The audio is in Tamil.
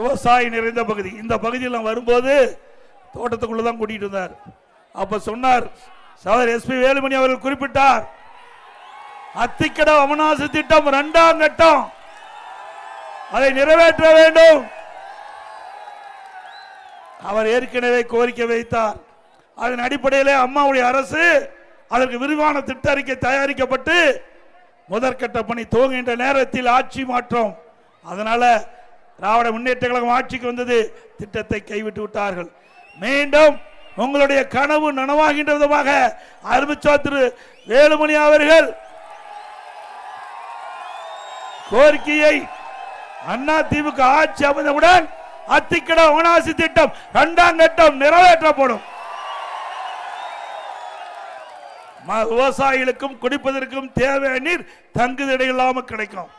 விவசாயி நிறைந்த பகுதி. இந்த பகுதியில் வரும்போது தோட்டத்துக்குள்ளதான் கூட்டிட்டு வந்தார். அப்ப சொன்னார், சகோதரர் எஸ்பி வேலுமணி அவர்கள் குறிப்பிட்டார், அத்திக்கட அவிநாசி திட்டம் 2ஆம் கட்டம், அதை நிறைவேற்ற வேண்டும். அவர் ஏற்கனவே கோரிக்கை வைத்தார். அதன் அடிப்படையிலே அம்மாவுடைய அரசு அதற்கு விரிவான திட்ட அறிக்கை தயாரிக்கப்பட்டு முதற்கட்ட பணி துவங்குகின்ற நேரத்தில் ஆட்சி மாற்றம். அதனால திராவிட முன்னேற்ற கழகம் ஆட்சிக்கு வந்தது, திட்டத்தை கைவிட்டு விட்டார்கள். மீண்டும் உங்களுடைய கனவு நனவாகின்ற விதமாக அறிவிச்சார் திரு வேலுமணி அவர்கள் கோரிக்கையை. அண்ணா திமுக ஆட்சி அமைந்தவுடன் அத்திக்கட அவிநாசி திட்டம் 2ஆம் கட்டம் நிறைவேற்றப்படும். விவசாயிகளுக்கும் குடிப்பதற்கும் தேவையான நீர் தங்குதடை இல்லாமல் கிடைக்கும்.